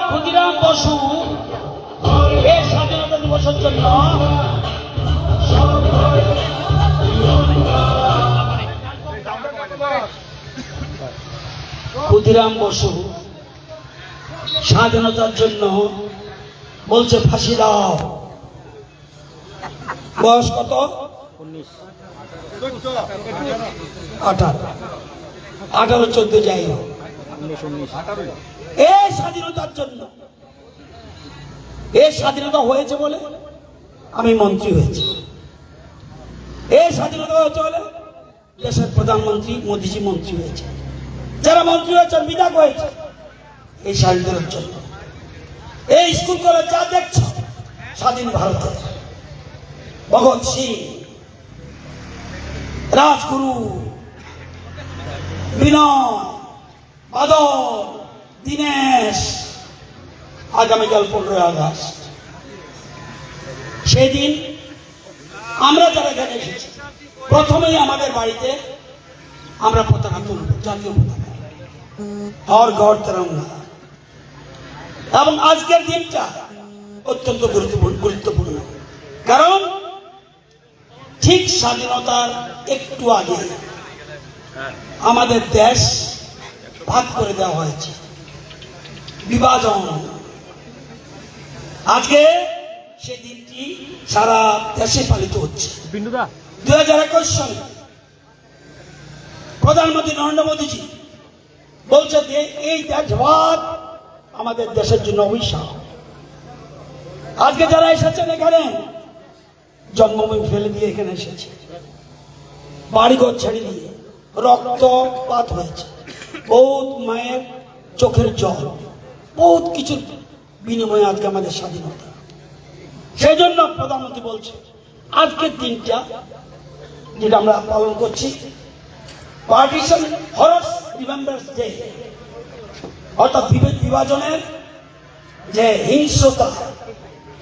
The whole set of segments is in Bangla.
ক্ষুদিরাম বসু এই স্বাধীনতা দিবসের জন্য ক্ষুদিরাম বসু স্বাধীনতার জন্য বলছে ফাঁসি দাও। বয়স কত? 18-14 যাই হোক, এই স্বাধীনতার জন্য, এই স্বাধীনতা হয়েছে বলে আমি মন্ত্রী হয়েছি, এই স্বাধীনতা হয়েছে বলে দেশের প্রধানমন্ত্রী মোদীজি মন্ত্রী হয়েছে, যারা মন্ত্রী হয়েছেন বিধায়ক হয়েছে এই স্বাধীনতার জন্য। এই স্কুল কলেজ যা দেখছ স্বাধীন ভারতে, ভগৎ সিং, রাজগুরু, বিনয়, বাদল, দীনেশ, আগামীকাল 15ই আগস্ট। সেই দিন আমরা যারা এখানে এসেছি প্রথমেই আমাদের বাড়িতে আমরা পতাকা তুলব, জাতীয় পতাকা, হর ঘর তেরঙ্গা। এবং আজকের দিনটা অত্যন্ত গুরুত্বপূর্ণ, কারণ ঠিক স্বাধীনতার একটু আগে আমাদের দেশ ভাগ করে দেওয়া হয়েছে, বিভাজন। আজকে সেই দিনটি সারা দেশে পালিত হচ্ছে। 2021 সালে প্রধানমন্ত্রী নরেন্দ্র মোদীজি বলছে যে এই দেশভাগ আমাদের দেশের জন্য অভিশাপ। আজকে যারা এসেছেন এখানে জন্মভূমি ফেলে দিয়ে এখানে এসেছে, বাড়িঘর ছেড়ে দিয়ে, রক্তপাত হয়েছে, বহুত মায়ের চোখের জল, বহুত কিছুর বিনিময়ে আজকে আমাদের স্বাধীনতা। সেই জন্য প্রধানমন্ত্রী বলছে আজকের দিনটা যেটা আমরা পালন করছি, পার্টিশন হরস রিমেম্বার্স ডে, অর্থাৎ বিভাজনের যে হিংস্রতা,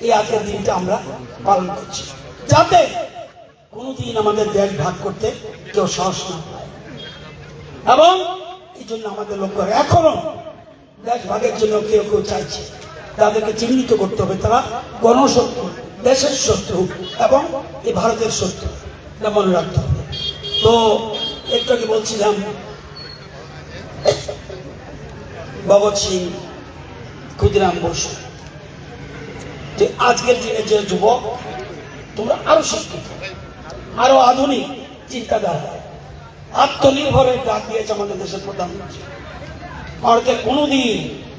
এই আজকের দিনটা আমরা পালন করছি, যাতে কোনোদিন আমাদের দেশ ভাগ করতে কেউ সাহস না পায়। এবং এই জন্য আমাদের লক্ষ্য এখনো দেশ ভাগের জন্য কেউ কেউ চাইছে, তাদেরকে চিহ্নিত করতে হবে তারা গণশত্রু, দেশের শত্রু এবং এই ভারতের শত্রু, এটা মনে রাখতে হবে। তো একটু আগে বলছিলাম ভগৎ সিং, ক্ষুদিরাম বসু, যে আজকের দিনে যে যুবক তোমরা আরো শিক্ষিত, আরো আধুনিক চিন্তাধারা, আত্মনির্ভরের ডাক দিয়েছে আমাদের দেশের প্রধানমন্ত্রী। ভারতের কোনোদিন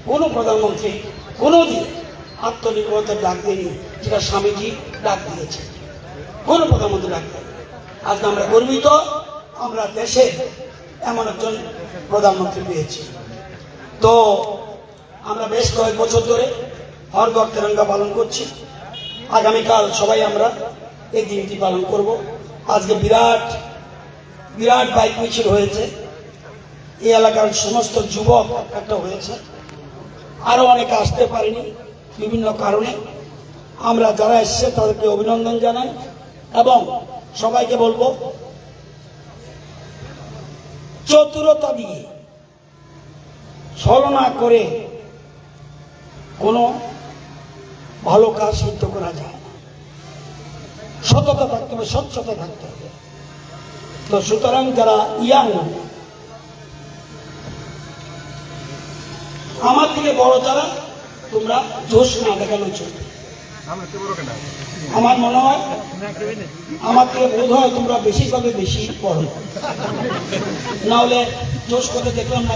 কোনো প্রধানমন্ত্রী কোনোদিন আত্মনির্ভরতার ডাক দেয়নি যেটা স্বামীজি ডাক দিয়েছে, কোনো প্রধানমন্ত্রী ডাক দেয়নি। আজকে আমরা গর্বিত, আমরা দেশে এমন একজন প্রধানমন্ত্রী পেয়েছি। তো আমরা বেশ কয়েক বছর ধরে হর ঘর তেরঙ্গা পালন করছি। আগামীকাল সবাই আমরা এই দিনটি পালন করব। আজকে বিরাট বিরাট বাইক মিছিল হয়েছে, এই এলাকার সমস্ত যুবক একটা হয়েছে, আরো অনেকে আসতে পারেনি বিভিন্ন কারণে। আমরা যারা এসেছে তাদেরকে অভিনন্দন জানাই এবং সবাইকে বলবো চতুরতা দিয়ে, ছলনা করে কোনো ভালো কাজ সিদ্ধ করা যায় না, সততা থাকতে হবে, স্বচ্ছতা থাকতে হবে। তো সুতরাং যারা ইয়াং, আমার থেকে বড় যারা, তোমরা জোশ না দেখানো চলবে। আমার মনে হয় আমার থেকে বোধ হয় তোমরা বেশিরভাগে বেশি পড়ো, না হলে জোশ করতে দেখলাম না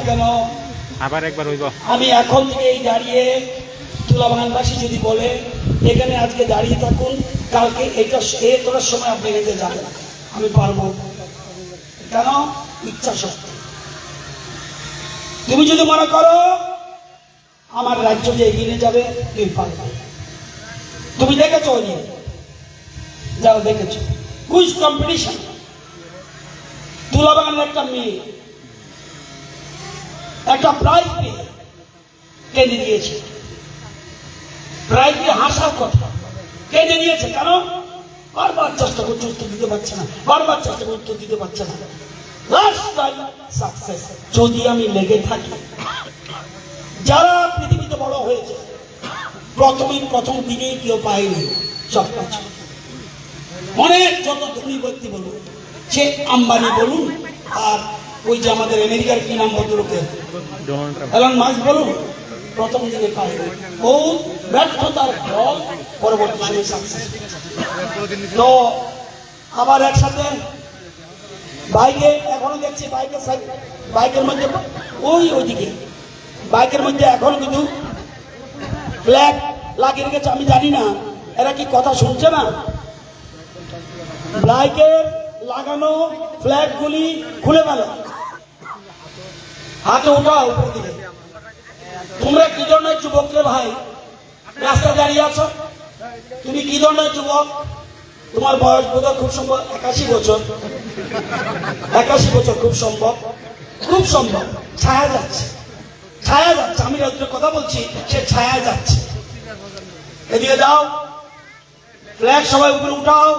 কেন আবার একবার হইব। আমি এখন থেকে এই দাঁড়িয়ে তুলাবাগানবাসী যদি বলে এখানে আজকে দাঁড়িয়ে থাকুন, কালকে এটা তোলার সময় আপনি এখানে যাবেন, আমি পারবো। কেন? ইচ্ছা শক্তি। তুমি যদি মনে করো আমার রাজ্য যে এগিয়ে যাবে, তুমি পারবে। তুমি দেখেছো, যাও দেখেছো কুইজ কম্পিটিশন, তুলাবাগানের একটা মেয়ে একটা প্রাইজ পেয়ে কেঁদে দিয়েছে। প্রাইজ পেয়ে হাসার কথা, কেঁদে দিয়েছে। কেন? বারবার চেষ্টা করছে, উত্তর দিতে পারছে না, বারবার চেষ্টা করছে, উত্তর দিতে পারছে না। Last time success. যদি আমি লেগে থাকি, যারা পৃথিবীতে বড় হয়েছে প্রথম দিনেই কেউ পায়নি সব কিছু। অনেক যত ধনী ব্যক্তি বলুন, সে আম্বানি বলুন, আর ওই যে আমাদের আমেরিকার কি নাম ভদ্রলোকের এলন মাস্ক বলুন, প্রথম দিনে পায়নি। বহু ব্যর্থতার ফল পরবর্তী সময় সাকসেস। তো আবার একসাথে বাইকে এখনো দেখছি, বাইকের মধ্যে ওইদিকে বাইকের মধ্যে এখনো কিন্তু ফ্ল্যাগ লাগিয়ে রেখেছে। আমি জানি না এরা কি কথা শুনছে না। বাইকের লাগানো ফ্ল্যাগ গুলি খুলে ফেলো, হাতে উঠাও উপর দিকে। তোমরা কি ধরনের যুবক রে ভাই, রাস্তা দাঁড়িয়ে আছো? তুমি কি ধরনের যুবক? তোমার বয়স বোধহয় খুব সম্ভব 81 বছর। 81 বছর খুব সম্ভব, খুব সম্ভব। ছায়া যাচ্ছে, ছায়া যাচ্ছে। আমি রাত্রে কথা বলছি, সে ছায়া যাচ্ছে। এদিকে যাও, ফ্ল্যাগ সবাই উপরে উঠাও।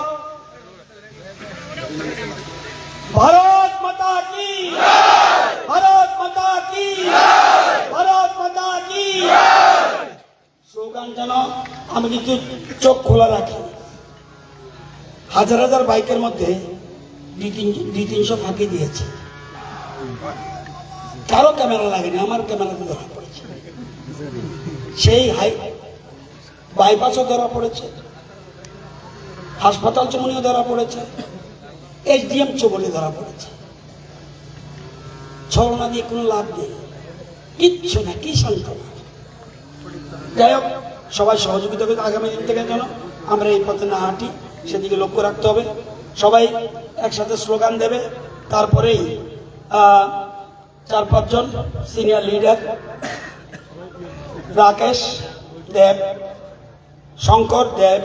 ভারত মাতা কি, ভারত মাতা কি, ভারত মাতা কি। স্লোগান যেন আমি কিন্তু চোখ খোলা রাখি। হাজার হাজার বাইকের মধ্যে 200-300 ফাঁকি দিয়েছে। কারো ক্যামেরা লাগেনি, আমার ক্যামেরাতে ধরা পড়েছে। সেই বাইপাসও ধরা পড়েছে, হাসপাতাল চমনিও ধরা পড়েছে, এসডিএম চবলে ধরা পড়েছে। ছলনা দিয়ে কোনো লাভ নেই, কিচ্ছু না, কি সান্ত্বনা। যাই হোক, সবাই সহযোগিতা করে আগামী দিন থেকে যেন আমরা এই পথে না হাঁটি, সেদিকে লক্ষ্য রাখতে হবে। সবাই একসাথে স্লোগান দেবে, তারপরেই 4-5 জন সিনিয়র লিডার, রাকেশ দেব, শঙ্কর দেব,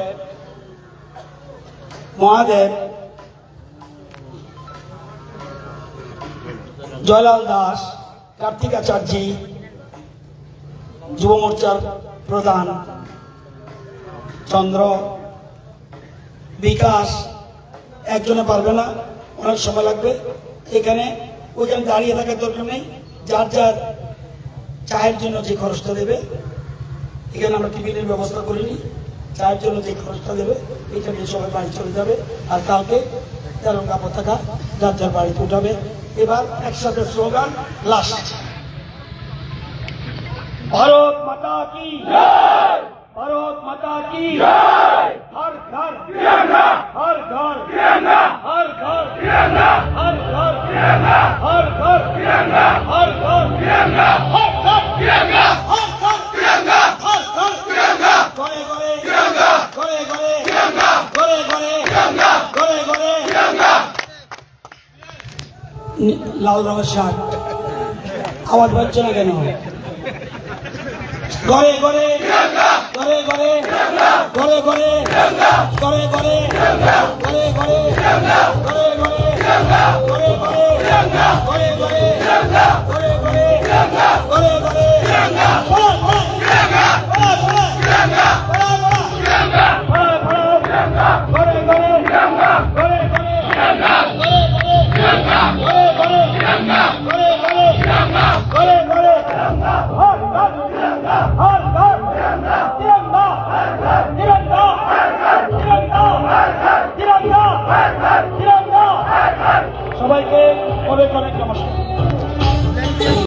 মহাদেব, জয়লাল দাস, কার্তিক আচার্যী, যুব মোর্চার প্রধান চন্দ্র, বিকাশ। একজনে পারবে না, অনেক সময় লাগবে। এখানে ওইখানে দাঁড়িয়ে থাকার দরকার নেই। যার যার চায়ের জন্য যে খরচটা দেবে, এখানে আমরা টিফিনের ব্যবস্থা করিনি, চায়ের জন্য যে খরচটা দেবে এটা নিয়ে সবাই বাড়ি চলে যাবে। আর কালকে তেরঙ্গা পতাকা যার যার বাড়িতে উঠাবে। এবার একসাথে স্লোগান লাস্ট, ভারত মাতা কি, ভারত মাতা কি, হর ঘর তিরঙ্গা, হর ঘর তিরঙ্গা, হর ঘর তিরঙ্গা, হর ঘর তিরঙ্গা, হর ঘর তিরঙ্গা, হর ঘর তিরঙ্গা, হর ঘর তিরঙ্গা, হর ঘর তিরঙ্গা, হর ঘর তিরঙ্গা। গরে গরে তিরঙ্গা, গরে গরে তিরঙ্গা, গরে গরে তিরঙ্গা, গরে গরে তিরঙ্গা। লাল রঙের শার্ট, আওয়াজ পাচ্ছে না কেন? ঘরে ঘরে ঘরে ঘরে ঘরে ঘরে ঘরে ঘরে ঘরে ঘরে ঘরে ঘরে ঘরে ঘরে ঘরে ঘরে সবাইকে অনেক অনেক নমস্কার।